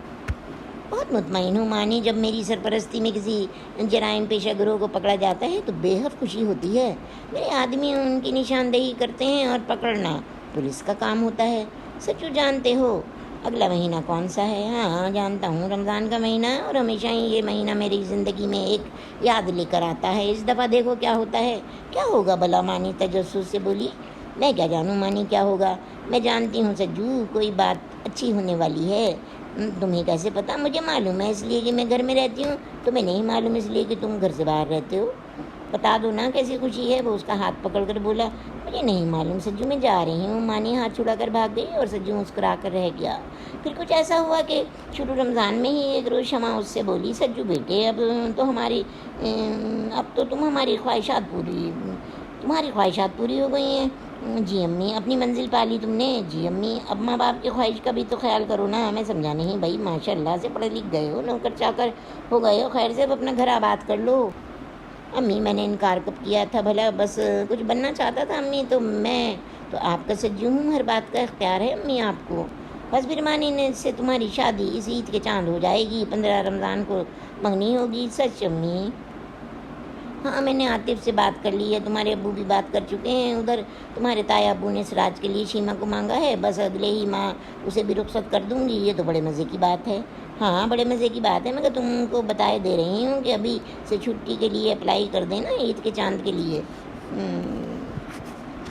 بہت مطمئن ہوں مانی، جب میری سرپرستی میں کسی جرائم پیشہ گروہ کو پکڑا جاتا ہے تو بے حد خوشی ہوتی ہے۔ میرے آدمی ان کی نشاندہی کرتے ہیں اور پکڑنا پولیس کا کام ہوتا ہے۔ سچو جانتے ہو اگلا مہینہ کون سا ہے؟ ہاں جانتا ہوں، رمضان کا مہینہ ہے، اور ہمیشہ ہی یہ مہینہ میری زندگی میں ایک یاد لے کر آتا ہے۔ اس دفعہ دیکھو کیا ہوتا ہے۔ کیا ہوگا بھلا؟ مانی تجسس سے بولی۔ میں کیا جانوں مانی کیا ہوگا، میں جانتی ہوں سجو کوئی بات اچھی ہونے والی ہے۔ تمہیں کیسے پتا؟ مجھے معلوم ہے، اس لیے کہ میں گھر میں رہتی ہوں۔ تمہیں نہیں معلوم اس لیے کہ تم گھر سے باہر رہتے ہو۔ بتا دو نا کیسی خوشی ہے؟ وہ اس کا ہاتھ پکڑ کر بولا، مجھے نہیں معلوم سجو، میں جا رہی ہوں۔ مانی ہاتھ چھڑا کر بھاگ گئی اور سجو مسکرا کر رہ گیا۔ پھر کچھ ایسا ہوا کہ شروع رمضان میں ہی ایک روز شمع اس سے بولی، سجو بیٹے اب تو تمہاری خواہشات پوری ہو گئی ہیں۔ جی امی، اپنی منزل پالی تم نے؟ جی امی، اب ماں باپ کی خواہش کا بھی تو خیال کرو نا۔ میں سمجھا نہیں بھائی، ماشاء اللہ سے پڑھے لکھ گئے ہو، نوکر چاکر ہو گئے ہو، خیر سے اب اپنا گھر آباد کر لو۔ امی میں نے انکار کب کیا تھا بھلا، بس کچھ بننا چاہتا تھا امی، تو میں تو آپ کا سجو ہوں، ہر بات کا اختیار ہے امی آپ کو۔ بس پھر مانی نے سے تمہاری شادی اس عید کے چاند ہو جائے گی، 15 رمضان کو منگنی ہوگی۔ سچ امی؟ ہاں میں نے عاطف سے بات کر لی ہے، تمہارے ابو بھی بات کر چکے ہیں، ادھر تمہارے تایا ابو نے سراج کے لیے شیما کو مانگا ہے، بس اگلے ہی ماہ اسے بھی رخصت کر دوں گی۔ یہ تو بڑے مزے کی بات ہے۔ ہاں بڑے مزے کی بات ہے، مگر تم کو بتائے دے رہی ہوں کہ ابھی سے چھٹی کے لیے اپلائی کر دینا عید کے چاند کے لیے۔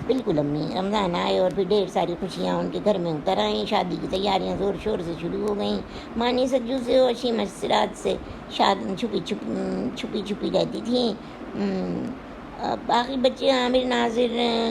بالکل امی، رمضان آئے اور پھر ڈھیر ساری خوشیاں ان کے گھر میں اتر آئیں، شادی کی تیاریاں زور شور سے شروع ہو گئیں۔ مانی سجو سے اور شیما سراج سے چھپی رہتی تھیں۔ باقی بچے عامر،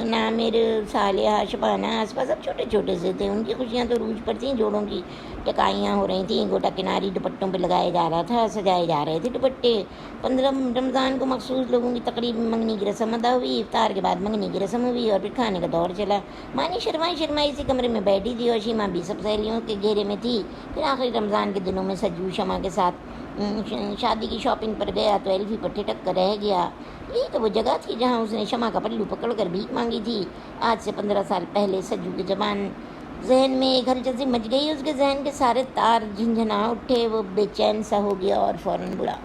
نامر، صالحہ، شبانہ، آس پاس سب چھوٹے چھوٹے سے تھے، ان کی خوشیاں تو عروج پر تھیں۔ جوڑوں کی ٹکائیاں ہو رہی تھیں، گوٹا کناری دوپٹوں پہ لگایا جا رہا تھا، سجائے جا رہے تھے دوپٹے۔ 15 رمضان کو مخصوص لوگوں کی تقریب میں منگنی کی رسم ادا ہوئی، افطار کے بعد منگنی کی رسم ہوئی اور پھر کھانے کا دور چلا۔ مانی شرمائی اسی کمرے میں بیٹھی تھی اور شیما بھی سب سہیلیوں کے گھیرے میں تھی۔ پھر آخری رمضان کے دنوں میں سجو شمع کے ساتھ شادی کی شاپنگ پر گیا تو ایلفی پر ٹھٹک کر رہ گیا۔ یہی تو وہ جگہ تھی جہاں اس نے شمع کا پلو پکڑ کر بھیک مانگی تھی۔ آج سے 15 سال پہلے سجو کے زبان ذہن میں ایک ہلچل مچ گئی، اس کے ذہن کے سارے تار جھنجھنا اٹھے، وہ بے چین سا ہو گیا اور فوراً بولا،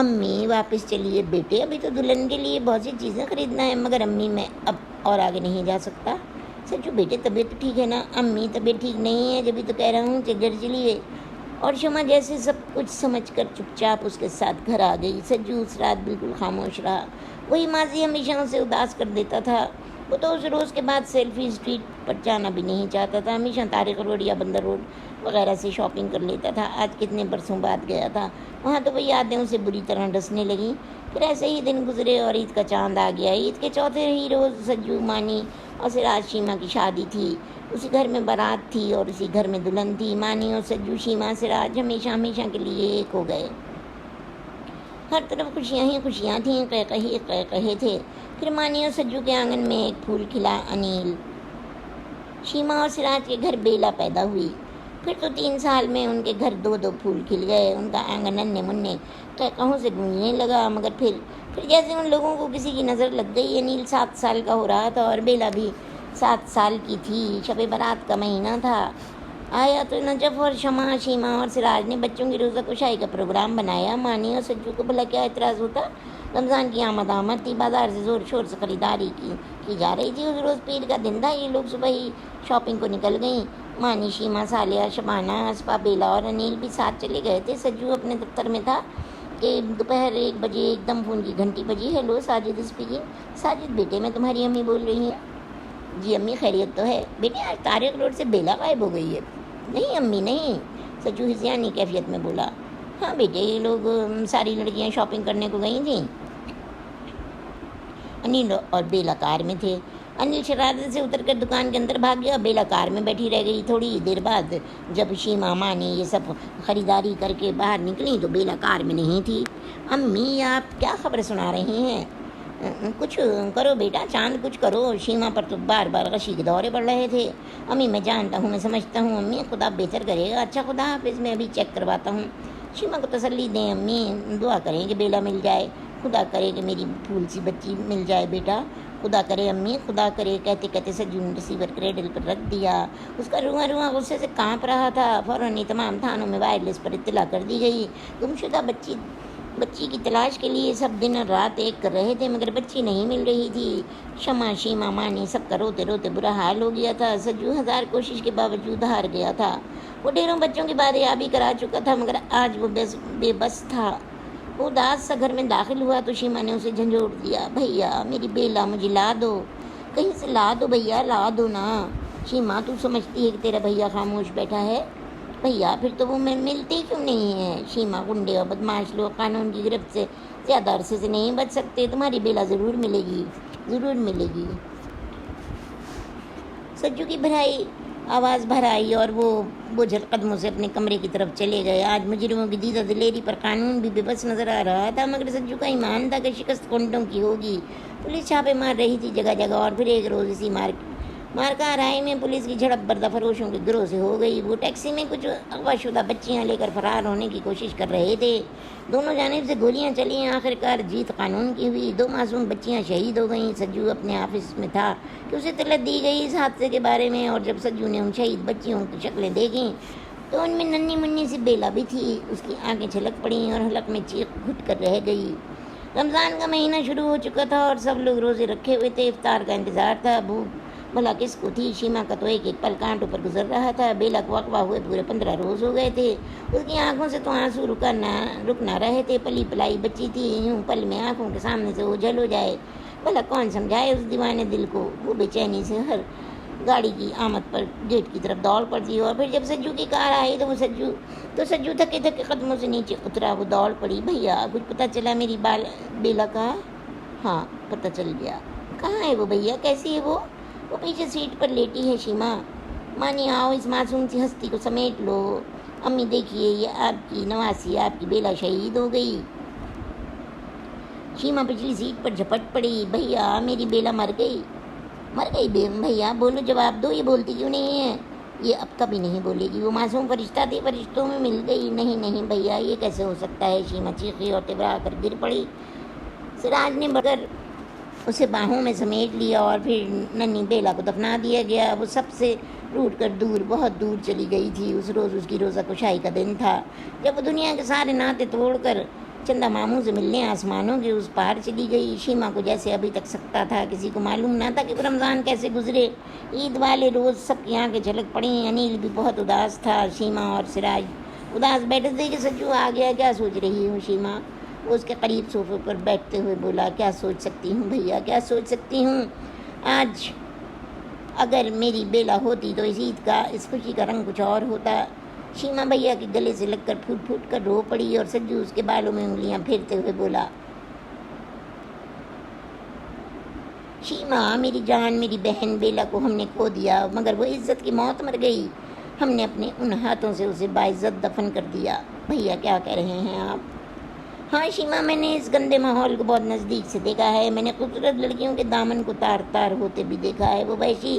امی واپس چلیے بیٹے، ابھی تو دلہن کے لیے بہت سی چیزیں خریدنا ہے، مگر امی میں اب اور آگے نہیں جا سکتا۔ سچو بیٹے طبیعت ٹھیک ہے نا؟ امی طبیعت ٹھیک نہیں ہے، جبھی تو کہہ رہا ہوں کہ گھر چلیے۔ اور شمع جیسے سب کچھ سمجھ کر چپ چاپ اس کے ساتھ گھر آ گئی۔ سجو اس رات بالکل خاموش رہا، وہی ماضی ہمیشہ اسے اداس کر دیتا تھا۔ وہ تو اس روز کے بعد سیلفی اسٹریٹ پر جانا بھی نہیں چاہتا تھا، ہمیشہ طارق روڈ یا بندر روڈ وغیرہ سے شاپنگ کر لیتا تھا. آج کتنے برسوں بعد گیا تھا وہاں، تو وہ یادیں اسے بری طرح ڈسنے لگیں. پھر ایسے ہی دن گزرے اور عید کا چاند آ گیا. عید کے چوتھے ہی روز سجو، مانی اور سراج شیما کی شادی تھی. اسی گھر میں بارات تھی اور اسی گھر میں دلہن تھی. مانی اور سجو، شیما، سراج ہمیشہ ہمیشہ کے لیے ایک ہو گئے. ہر طرف خوشیاں ہی خوشیاں تھیں، قہقہے تھے. پھر مانی اور سجو کے آنگن میں ایک پھول کھلا. انیل، شیما اور سراج کے گھر بیلا پیدا ہوئی. پھر تو 3 سال میں ان کے گھر 2 پھول کھل گئے. ان کا آنگن ننھے منھے قہقہوں سے گونجنے لگا. مگر پھر جیسے ان لوگوں کو کسی کی نظر لگ گئی. انیل 7 سال کا ہو رہا تھا اور بیلا بھی 7 سال کی تھی. شب برات کا مہینہ تھا. آیا تو نجف اور شمع، شیما اور سراج نے بچوں کی روزہ کشائی کا پروگرام بنایا. مانی اور سجو کو بھلا کیا اعتراض ہوتا؟ رمضان کی آمد تھی. بازار سے زور شور سے خریداری کی جا رہی تھی. اس روز پیر کا دن تھا. یہ لوگ صبح ہی شاپنگ کو نکل گئیں. مانی، شیما، صالحہ، شبانہ، اسپا، بیلا اور انیل بھی ساتھ چلے گئے تھے. سجو اپنے دفتر میں تھا کہ دوپہر 1 بجے ایک دم فون کی گھنٹی بجی. Hello, Sajid speaking. ساجد بیٹے، میں تمہاری امی بول رہی ہوں. جی امی، خیریت تو ہے؟ بیٹے آج طارق روڈ سے بیلا غائب ہو گئی ہے. نہیں امی نہیں، سجو ہزیانی کیفیت میں بولا. ہاں بیٹے، یہ لوگ ساری لڑکیاں شاپنگ کرنے کو گئی تھیں. انیل اور بیلا کار میں تھے. انیل شرارت سے اتر کر دکان کے اندر بھاگ گیا. بیلا کار میں بیٹھی رہ گئی. تھوڑی دیر بعد جب شیما، مانی یہ سب خریداری کر کے باہر نکلی تو بیلا کار میں نہیں تھی. امی، آپ کیا خبر سنا رہی ہیں؟ کچھ کرو بیٹا، چاند کچھ کرو. شیما پر تو بار بار غشی کے دورے پڑ رہے تھے. امی میں جانتا ہوں، میں سمجھتا ہوں امی، خدا بہتر کرے گا. اچھا خدا حافظ، میں ابھی چیک کرواتا ہوں. شیما کو تسلی دیں امی، دعا کریں کہ بیلا مل جائے. خدا کرے کہ میری پھول سی بچی مل جائے بیٹا. خدا کرے امی، خدا کرے. کہتے کہتے سجو نے ریسیور کریڈل پر رکھ دیا. اس کا رواں غصے سے کانپ رہا تھا. فوراً تمام تھانوں میں وائرلیس پر اطلاع کر دی گئی. گمشدہ بچی کی تلاش کے لیے سب دن اور رات ایک کر رہے تھے، مگر بچی نہیں مل رہی تھی. شمع، شیما، مانی سب کا روتے روتے برا حال ہو گیا تھا. سجو 1000 کوشش کے باوجود ہار گیا تھا. وہ ڈھیروں بچوں کی بات یابی کرا چکا تھا، مگر آج وہ بے بس تھا. وہ اداس سا گھر میں داخل ہوا تو شیما نے اسے جھنجھوڑ دیا. بھیا، میری بیلا مجھے لا دو. کہیں سے لا دو بھیا، لا دو نا. شیما، تو سمجھتی ہے کہ تیرا بھیا خاموش بیٹھا ہے؟ بھیا پھر تو وہ ملتے کیوں نہیں ہیں؟ شیما، گنڈے اور بدماش لوگ قانون کی گرفت سے زیادہ عرصے سے نہیں بچ سکتے. تمہاری بیلا ضرور ملے گی، ضرور ملے گی. سجو کی بھرائی آواز بھر آئی اور وہ بوجھل قدموں سے اپنے کمرے کی طرف چلے گئے. آج مجرموں کی دیدہ دلیری پر قانون بھی بے بس نظر آ رہا تھا، مگر سجو کا ایمان تھا کہ شکست کنٹوں کی ہوگی. پولیس چھاپے مار رہی تھی جگہ جگہ. اور پھر ایک روز اسی مارکا رائے میں پولیس کی جھڑپ بردہ فروشوں کے گروہ سے ہو گئی. وہ ٹیکسی میں کچھ اغوا شدہ بچیاں لے کر فرار ہونے کی کوشش کر رہے تھے. دونوں جانب سے گولیاں چلیں. آخرکار جیت قانون کی ہوئی. 2 معصوم بچیاں شہید ہو گئیں. سجو اپنے آفس میں تھا کہ اسے اطلاع دی گئی اس حادثے کے بارے میں، اور جب سجو نے ان شہید بچیوں کی شکلیں دیکھیں تو ان میں ننھی منھی سی بیلا بھی تھی. اس کی آنکھیں چھلک پڑیں اور حلق میں چیخ گھٹ کر رہ گئی. رمضان کا مہینہ شروع ہو چکا تھا اور سب لوگ روزے رکھے ہوئے تھے. افطار کا انتظار تھا. بھوک بھلا کس کو تھی؟ شیما کا تو ایک ایک پل کانٹوں پر گزر رہا تھا. بیلا کو اغوا ہوئے پورے 15 روز ہو گئے تھے. اس کی آنکھوں سے تو آنسو رک نہ رہے تھے. پلی پلائی بچی تھی، یوں پل میں آنکھوں کے سامنے سے اوجھل ہو جائے. بھلا کون سمجھائے اس دیوانے دل کو؟ وہ بے چینی سے ہر گاڑی کی آمد پر گیٹ کی طرف دوڑ پڑتی. اور پھر جب سجو کی کار آئی تو سجو تھکے تھکے قدموں سے نیچے اترا. وہ دوڑ پڑی. بھیا کچھ پتہ چلا میری بیلا کا؟ ہاں پتہ چل گیا. کہاں ہے وہ بھیا؟ کیسی ہے وہ پیچھے سیٹ پر لیٹی ہے. شیما، مانی آؤ اس معصوم سی ہستی کو سمیٹ لو. امی دیکھیے، یہ آپ کی نواسی، آپ کی بیلا شہید ہو گئی. شیما پچھلی سیٹ پر جھپٹ پڑی. بھیا میری بیلا مر گئی بھیا بولو، جواب دو. یہ بولتی کیوں نہیں ہے؟ یہ اب کبھی نہیں بولے گی. وہ معصوم فرشتہ تھی، فرشتوں میں مل گئی. نہیں بھیا، یہ کیسے ہو سکتا ہے؟ شیما چیخی اور تبرا کر گر پڑی. سراج نے بڑھ کر اسے باہوں میں سمیٹ لیا اور پھر ننھی بیلا کو دفنا دیا گیا. وہ سب سے روٹ کر بہت دور چلی گئی تھی. اس روز اس کی روزہ کشائی کا دن تھا، جب وہ دنیا کے سارے ناطے توڑ کر چندہ ماموں سے ملنے آسمانوں کے اس پار چلی گئی. شیما کو جیسے ابھی تک سکتا تھا. کسی کو معلوم نہ تھا کہ رمضان کیسے گزرے. عید والے روز سب کی آنکھیں جھلک پڑیں. انیل بھی بہت اداس تھا. شیما اور سراج اداس بیٹھے تھے کہ سجو آ گیا. کیا سوچ رہی ہو شیما؟ وہ اس کے قریب صوفے پر بیٹھتے ہوئے بولا. کیا سوچ سکتی ہوں بھیا، کیا سوچ سکتی ہوں؟ آج اگر میری بیلا ہوتی تو اس عید کا، اس خوشی کا رنگ کچھ اور ہوتا. شیما بھیا کے گلے سے لگ کر پھوٹ پھوٹ کر رو پڑی اور سجو اس کے بالوں میں انگلیاں پھیرتے ہوئے بولا، شیما میری جان، میری بہن بیلا کو ہم نے کھو دیا، مگر وہ عزت کی موت مر گئی۔ ہم نے اپنے ان ہاتھوں سے اسے باعزت دفن کر دیا۔ بھیا کیا کہہ رہے ہیں آپ؟ ہاں شیما، میں نے اس گندے ماحول کو بہت نزدیک سے دیکھا ہے۔ میں نے خوبصورت لڑکیوں کے دامن کو تار تار ہوتے بھی دیکھا ہے۔ وہ وحشی،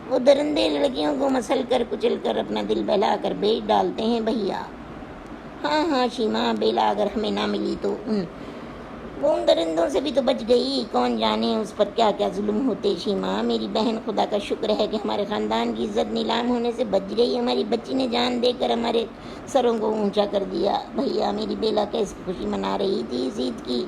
وہ درندے لڑکیوں کو مسل کر کچل کر اپنا دل بہلا کر بیچ ڈالتے ہیں بھیا۔ ہاں شیما، بیلا اگر ہمیں نہ ملی تو وہ ان درندوں سے بھی تو بچ گئی۔ کون جانے اس پر کیا کیا ظلم ہوتے۔ شیما میری بہن، خدا کا شکر ہے کہ ہمارے خاندان کی عزت نیلام ہونے سے بچ گئی۔ ہماری بچی نے جان دے کر ہمارے سروں کو اونچا کر دیا۔ بھیا میری بیلا کیسی خوشی منا رہی تھی اس عید کی۔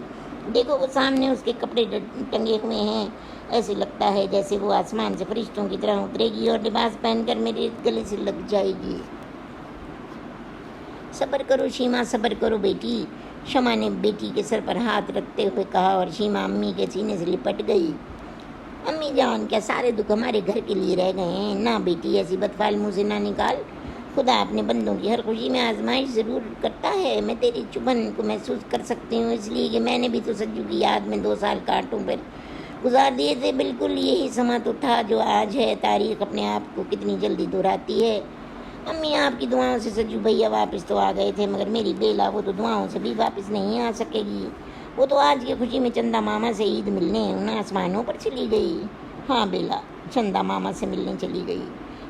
دیکھو وہ سامنے اس کے کپڑے ٹنگے ہوئے ہیں، ایسے لگتا ہے جیسے وہ آسمان سے فرشتوں کی طرح اترے گی اور لباس پہن کر میرے گلے سے لگ جائے گی۔ صبر کرو شیما، صبر کرو بیٹی، شمع نے بیٹی کے سر پر ہاتھ رکھتے ہوئے کہا، اور شیما امی کے سینے سے لپٹ گئی۔ امی جان، کیا سارے دکھ ہمارے گھر کے لیے رہ گئے ہیں؟ نہ بیٹی، ایسی بدفعل منہ سے نہ نکال۔ خدا اپنے بندوں کی ہر خوشی میں آزمائش ضرور کرتا ہے۔ میں تیری چبھن کو محسوس کر سکتی ہوں، اس لیے کہ میں نے بھی تو سجو کی یاد میں 2 سال کانٹوں پر گزار دیے تھے۔ بالکل یہی سما تو تھا جو آج ہے۔ تاریخ اپنے آپ کو کتنی جلدی دہراتی ہے۔ امی، آپ کی دعاؤں سے سجو بھیا واپس تو آ گئے تھے، مگر میری بیلا، وہ تو دعاؤں سے بھی واپس نہیں آ سکے گی۔ وہ تو آج کی خوشی میں چندا ماما سے عید ملنے ان آسمانوں پر چلی گئی۔ ہاں بیلا، چندا ماما سے ملنے چلی گئی،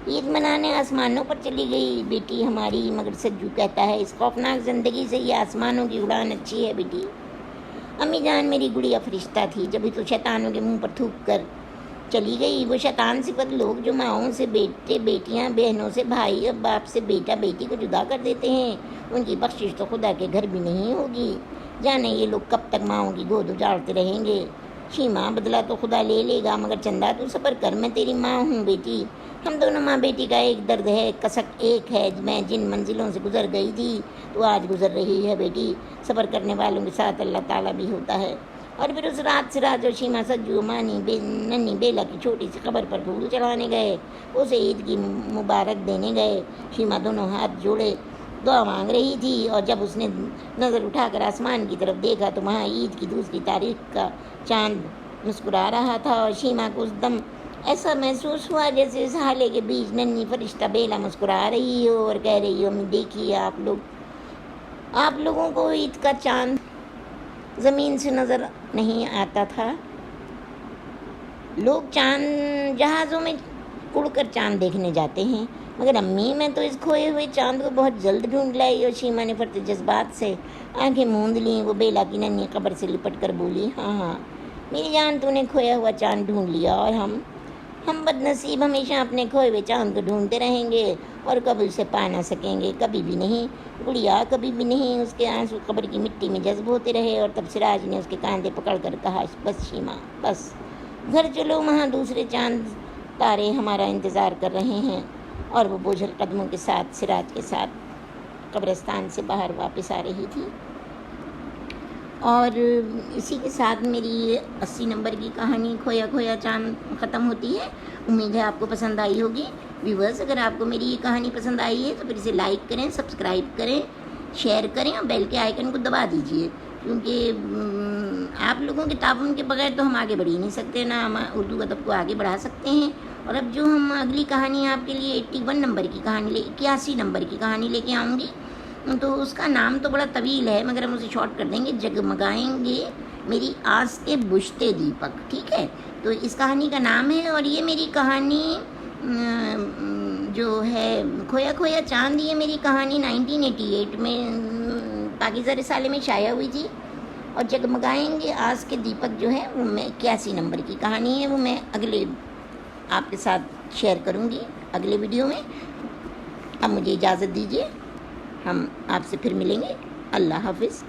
عید منانے آسمانوں پر چلی گئی بیٹی ہماری۔ مگر سجو کہتا ہے اس خوفناک زندگی سے یہ آسمانوں کی اڑان اچھی ہے بیٹی۔ امی جان، میری گڑیا فرشتہ تھی، جبھی تو شیطانوں کے منہ پر تھوک کر چلی گئی۔ وہ شیطان صفت لوگ جو ماؤں سے بیٹے بیٹیاں، بہنوں سے بھائی اور باپ سے بیٹا بیٹی کو جدا کر دیتے ہیں، ان کی بخشش تو خدا کے گھر بھی نہیں ہوگی۔ جانے یہ لوگ کب تک ماؤں کی گود اجاڑتے رہیں گے۔ شیما، بدلہ تو خدا لے لے گا، مگر چندا تو صبر کر، میں تیری ماں ہوں بیٹی۔ ہم دونوں ماں بیٹی کا ایک درد ہے، کسک ایک ہے۔ میں جن منزلوں سے گزر گئی تھی تو آج گزر رہی ہے بیٹی۔ صبر کرنے والوں کے ساتھ اللہ تعالیٰ بھی ہوتا ہے۔ اور پھر اس رات سے جو شیما سجو ننی بیلا کی چھوٹی سی قبر پر پھول چڑھانے گئے، اسے عید کی مبارک دینے گئے۔ شیما دونوں ہاتھ جوڑے دعا مانگ رہی تھی، اور جب اس نے نظر اٹھا کر آسمان کی طرف دیکھا تو وہاں عید کی دوسری تاریخ کا چاند مسکرا رہا تھا، اور شیما کو اس دم ایسا محسوس ہوا جیسے اس حالے کے بیچ ننھی فرشتہ بیلا مسکرا رہی ہو اور کہہ رہی ہو، دیکھیے آپ لوگوں کو عید کا چاند زمین سے نظر نہیں آتا تھا۔ لوگ چاند جہازوں میں اڑ کر چاند دیکھنے جاتے ہیں، مگر امی، میں تو اس کھوئے ہوئے چاند کو بہت جلد ڈھونڈ لائی۔ اور شیما نے فرتے جذبات سے آنکھیں موند لیں۔ وہ بیلا کی ننھی قبر سے لپٹ کر بولی، ہاں میری جان، تو نے کھویا ہوا چاند ڈھونڈ لیا، اور ہم بد نصیب ہمیشہ اپنے کھوئے ہوئے چاند کو ڈھونڈتے رہیں گے اور کبھی اسے پا نہ سکیں گے، کبھی بھی نہیں گڑیا، کبھی بھی نہیں۔ اس کے آنسو قبر کی مٹی میں جذب ہوتے رہے، اور تب سراج نے اس کے کاندھے پکڑ کر کہا، بس شیما، بس گھر چلو، وہاں دوسرے چاند تارے ہمارا انتظار کر رہے ہیں۔ اور وہ بوجھل قدموں کے ساتھ سراج کے ساتھ قبرستان سے باہر واپس آ رہی تھی۔ اور اسی کے ساتھ میری 80 نمبر کی کہانی کھویا چاند ختم ہوتی ہے۔ امید ہے آپ کو پسند آئی ہوگی۔ ویورز، اگر آپ کو میری یہ کہانی پسند آئی ہے تو پھر اسے لائک کریں، سبسکرائب کریں، شیئر کریں اور بیل کے آئیکن کو دبا دیجئے، کیونکہ آپ لوگوں کے تعاون کے بغیر تو ہم آگے بڑھ ہی نہیں سکتے، نہ ہم اردو ادب کو آگے بڑھا سکتے ہیں۔ اور اب جو ہم اگلی کہانی آپ کے لیے 81 نمبر کی کہانی 81 نمبر کی کہانی لے کے آؤں گی، تو اس کا نام تو بڑا طویل ہے، مگر ہم اسے شارٹ کر دیں گے، جگمگائیں گے میری آس کے بجھتے دیپک، ٹھیک ہے؟ تو اس کہانی کا نام ہے، اور یہ میری کہانی جو ہے کھویا چاند، یہ میری کہانی 1988 میں پاکیزہ رسالے میں شائع ہوئی تھی۔ اور جگمگائیں گے آس کے دیپک جو ہے وہ میں 81 نمبر کی کہانی ہے، وہ میں اگلے آپ کے ساتھ شیئر کروں گی اگلے ویڈیو میں۔ اب مجھے اجازت دیجیے، ہم آپ سے پھر ملیں گے۔ اللہ حافظ۔